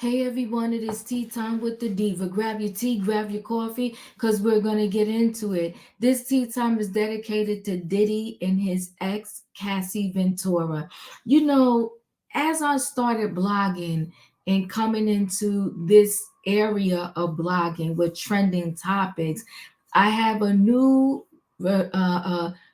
Hey everyone, it is tea time with the diva. Grab your tea, grab your coffee, because we're going to get into it. This tea time is dedicated to Diddy and his ex, Cassie Ventura. You know, as I started blogging and coming into this area of blogging with trending topics, I have a new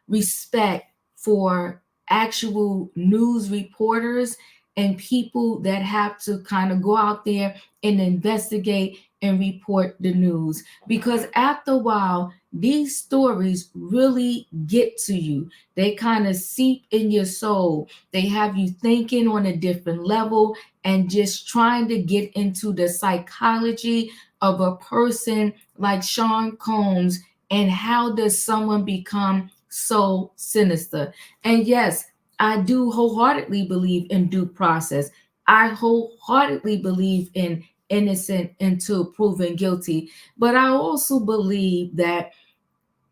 respect for actual news reporters and people that have to kind of go out there and investigate and report the news. Because after a while, these stories really get to you. They kind of seep in your soul. They have you thinking on a different level and just trying to get into the psychology of a person like Sean Combs and how does someone become so sinister. And yes, I do wholeheartedly believe in due process. I wholeheartedly believe in innocent until proven guilty. But I also believe that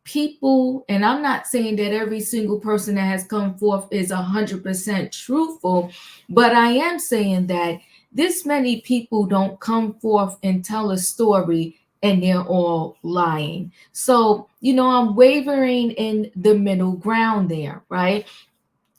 people, and I'm not saying that every single person that has come forth is 100% truthful, but I am saying that this many people don't come forth and tell a story and they're all lying. So, I'm wavering in the middle ground there, right?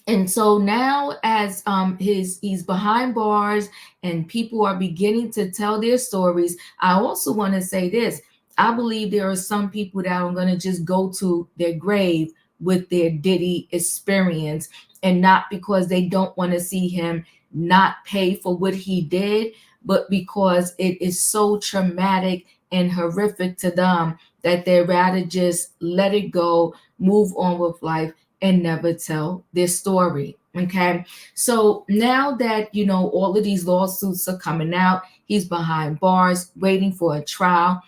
And so now as he's behind bars and people are beginning to tell their stories, I also want to say this. I believe there are some people that are going to just go to their grave with their Diddy experience, and not because they don't want to see him not pay for what he did, but because it is so traumatic and horrific to them that they rather just let it go, move on with life, and never tell their story. Okay. So now that, all of these lawsuits are coming out, he's behind bars waiting for a trial.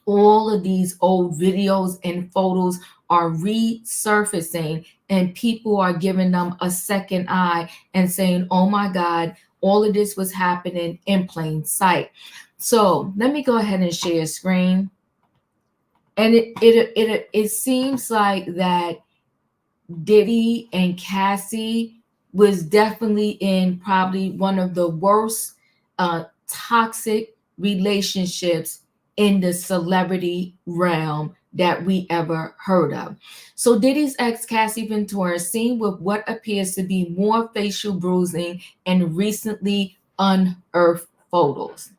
All of these old videos and photos are resurfacing, and people are giving them a second eye and saying, oh my God, all of this was happening in plain sight. So let me go ahead and share screen. And it seems like that Diddy and Cassie was definitely in probably one of the worst toxic relationships in the celebrity realm that we ever heard of. So Diddy's ex Cassie Ventura is seen with what appears to be more facial bruising and recently unearthed photos.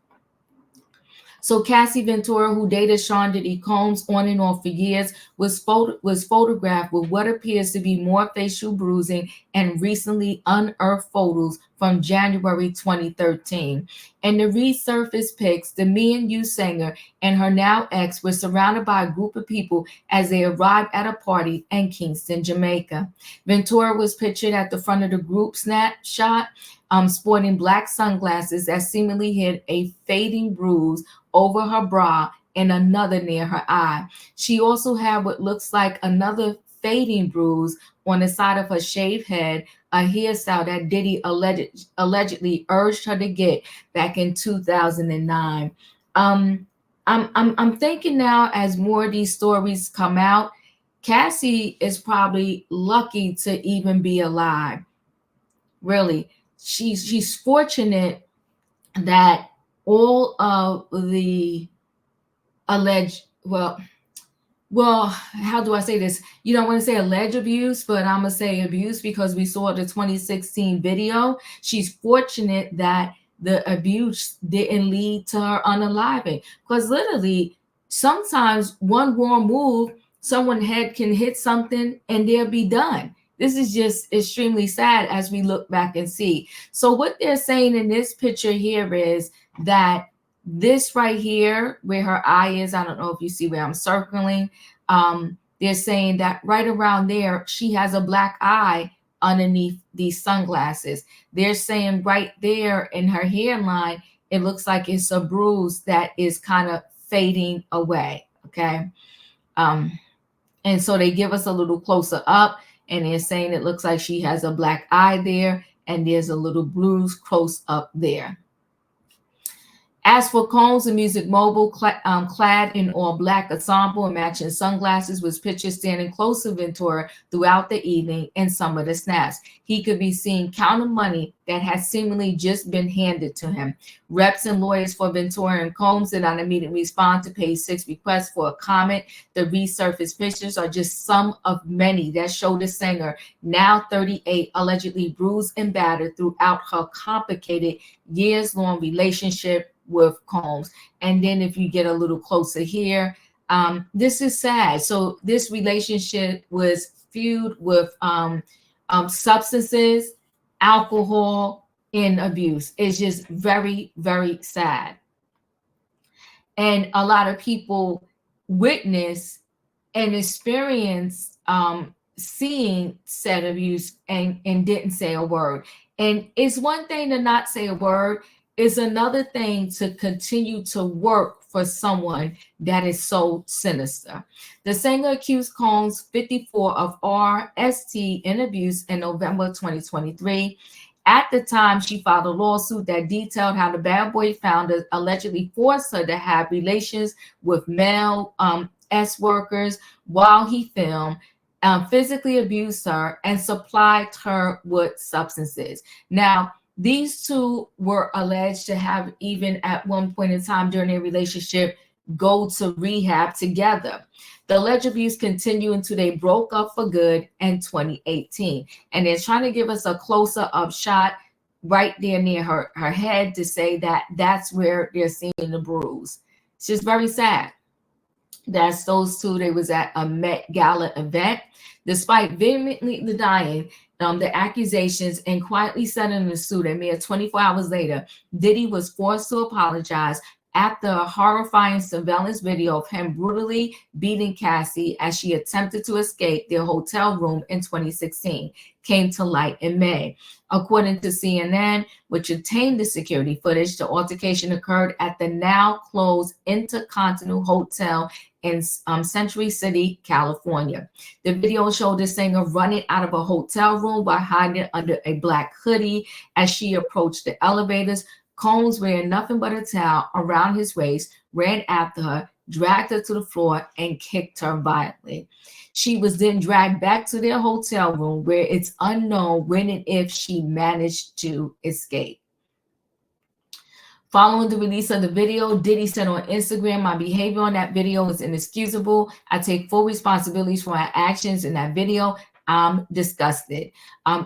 So Cassie Ventura, who dated Sean Diddy Combs on and off for years, was photographed with what appears to be more facial bruising and recently unearthed photos from January 2013. In the resurfaced pics, the Me and You singer and her now ex were surrounded by a group of people as they arrived at a party in Kingston, Jamaica. Ventura was pictured at the front of the group snapshot, sporting black sunglasses that seemingly hid a fading bruise over her bra and another near her eye. She also had what looks like another fading bruise on the side of her shaved head, a hairstyle that Diddy allegedly urged her to get back in 2009. I'm thinking now, as more of these stories come out, Cassie is probably lucky to even be alive. Really, she's fortunate that all of the alleged well, how do I say this? You don't want to say alleged abuse, but I'm gonna say abuse because we saw the 2016 video. She's fortunate that the abuse didn't lead to her unaliving, because literally sometimes one wrong move, someone's head can hit something and they'll be done. This is just extremely sad as we look back and see. So what they're saying in this picture here is that this right here where her eye is, I don't know if you see where I'm circling, they're saying that right around there she has a black eye underneath these sunglasses. They're saying right there in her hairline it looks like it's a bruise that is kind of fading away. Okay. And so they give us a little closer up and they're saying it looks like she has a black eye there and there's a little bruise close up there. As for Combs, the music mogul, clad in all black ensemble and matching sunglasses, was pictured standing close to Ventura throughout the evening and some of the snaps. He could be seen counting money that had seemingly just been handed to him. Reps and lawyers for Ventura and Combs did not immediately respond to page 6 requests for a comment. The resurfaced pictures are just some of many that show the singer, now 38, allegedly bruised and battered throughout her complicated years-long relationship with Combs. And then if you get a little closer here, this is sad. So this relationship was fueled with substances, alcohol, and abuse. It's just very, very sad. And a lot of people witness and experience seeing said abuse and didn't say a word. And it's one thing to not say a word. Is another thing to continue to work for someone that is so sinister. The singer accused Combs, 54, of RST and abuse in November 2023. At the time, she filed a lawsuit that detailed how the bad boy founder allegedly forced her to have relations with male S workers while he filmed, physically abused her, and supplied her with substances. Now, these two were alleged to have, even at one point in time during their relationship, go to rehab together. The alleged abuse continued until they broke up for good in 2018. And they're trying to give us a closer up shot right there near her head to say that that's where they're seeing the bruise. It's just very sad. That's those two. They was at a Met Gala event. Despite vehemently denying the accusations and quietly settling the suit, a mere 24 hours later, Diddy was forced to apologize after a horrifying surveillance video of him brutally beating Cassie as she attempted to escape their hotel room in 2016 came to light in May. According to CNN, which obtained the security footage, the altercation occurred at the now closed Intercontinental Hotel in Century City, California. The video showed the singer running out of a hotel room while hiding under a black hoodie as she approached the elevators. Combs, wearing nothing but a towel around his waist, ran after her, dragged her to the floor, and kicked her violently. She was then dragged back to their hotel room, where it's unknown when and if she managed to escape. Following the release of the video, Diddy said on Instagram, "My behavior on that video is inexcusable. I take full responsibilities for my actions in that video. I'm disgusted."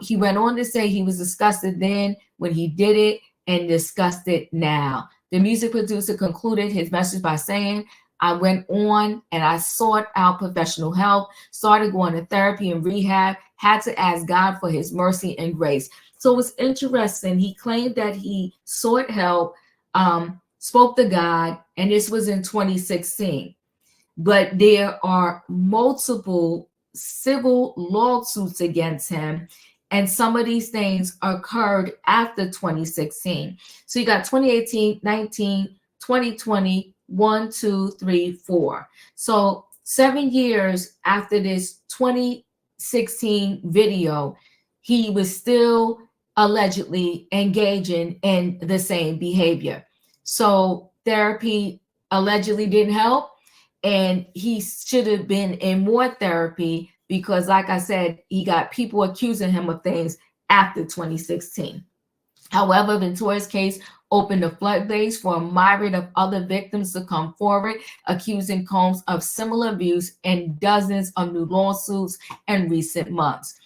He went on to say he was disgusted then when he did it and disgusted now. The music producer concluded his message by saying, "I went on and I sought out professional help, started going to therapy and rehab, had to ask God for his mercy and grace." So it's interesting. He claimed that he sought help, spoke to God, and this was in 2016. But there are multiple civil lawsuits against him, and some of these things occurred after 2016. So you got 2018, 19, 2020, 1, 2, 3, 4. So 7 years after this 2016 video, he was still allegedly engaging in the same behavior. So therapy allegedly didn't help, and he should have been in more therapy because, like I said, he got people accusing him of things after 2016. However, Ventura's case opened the floodgates for a myriad of other victims to come forward, accusing Combs of similar abuse and dozens of new lawsuits in recent months.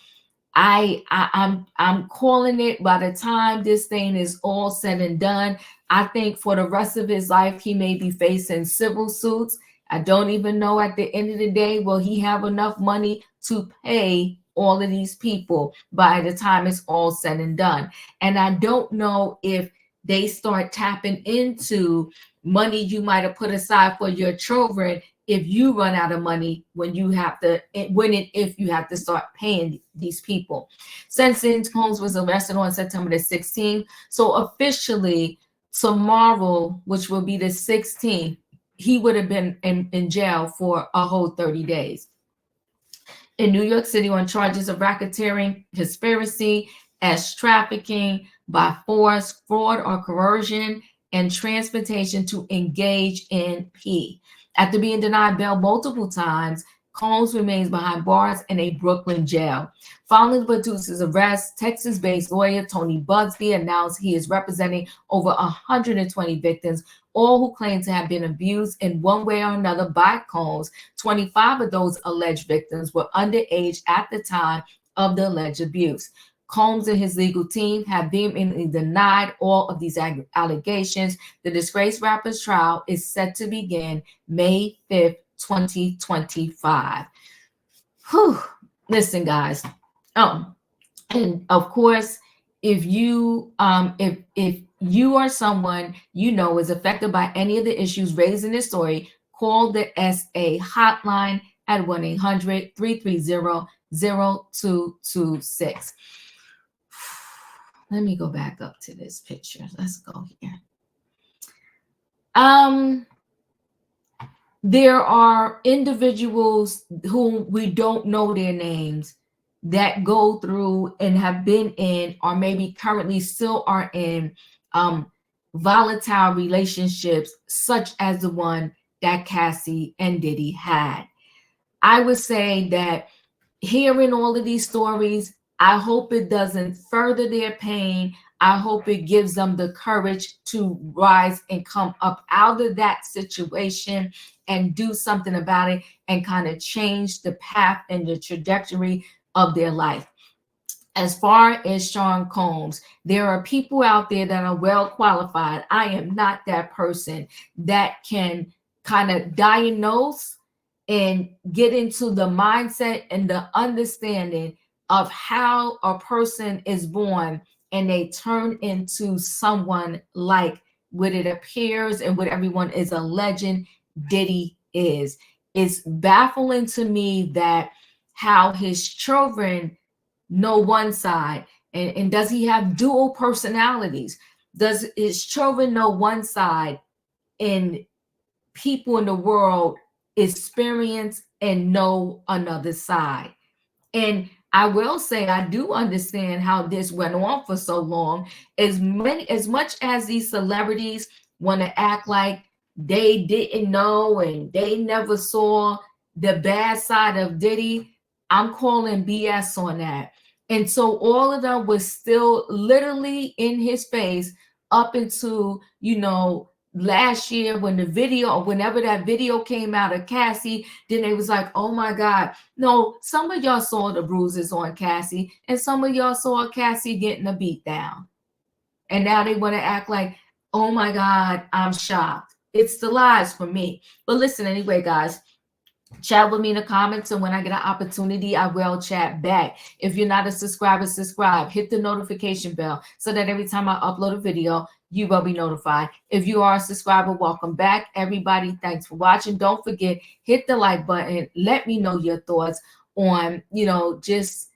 I'm calling it, by the time this thing is all said and done, I think for the rest of his life, he may be facing civil suits. I don't even know at the end of the day, will he have enough money to pay all of these people by the time it's all said and done. And I don't know if they start tapping into money you might have put aside for your children if you run out of money when you have to, if you have to start paying these people. Since then, Combs was arrested on September the 16th. So officially tomorrow, which will be the 16th, he would have been in jail for a whole 30 days. In New York City on charges of racketeering, conspiracy, as trafficking by force, fraud, or coercion, and transportation to engage in P. After being denied bail multiple times, Combs remains behind bars in a Brooklyn jail. Following the producer's arrest, Texas-based lawyer Tony Bugsby announced he is representing over 120 victims, all who claim to have been abused in one way or another by Combs. 25 of those alleged victims were underage at the time of the alleged abuse. Combs and his legal team have vehemently denied all of these allegations. The disgraced rapper's trial is set to begin May 5th, 2025. Whew. Listen, guys. Oh, and of course, if you if you are someone you know is affected by any of the issues raised in this story, call the SA hotline at 1-800-330-0226. Let me go back up to this picture. Let's go here. There are individuals who we don't know their names that go through and have been in, or maybe currently still are in, volatile relationships, such as the one that Cassie and Diddy had. I would say that hearing all of these stories, I hope it doesn't further their pain. I hope it gives them the courage to rise and come up out of that situation and do something about it and kind of change the path and the trajectory of their life. As far as Sean Combs, there are people out there that are well qualified. I am not that person that can kind of diagnose and get into the mindset and the understanding of how a person is born and they turn into someone like what it appears and what everyone is alleging Diddy is. It's baffling to me that how his children know one side, and does he have dual personalities? Does his children know one side and people in the world experience and know another side? And I will say I do understand how this went on for so long. As much as these celebrities want to act like they didn't know and they never saw the bad side of Diddy, I'm calling BS on that. And so all of them was still literally in his face up until, last year when the video, or whenever that video came out of Cassie, then they was like, oh my God. No, some of y'all saw the bruises on Cassie and some of y'all saw Cassie getting a beat down. And now they want to act like, oh my God, I'm shocked. It's the lies for me. But listen, anyway, guys, chat with me in the comments, and when I get an opportunity, I will chat back. If you're not a subscriber, subscribe. Hit the notification bell so that every time I upload a video, you will be notified. If you are a subscriber, welcome back. Everybody, thanks for watching. Don't forget, hit the like button. Let me know your thoughts on, just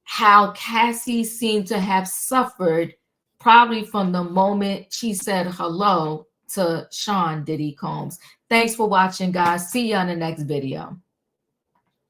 how Cassie seemed to have suffered probably from the moment she said hello to Sean Diddy Combs. Thanks for watching, guys. See you on the next video.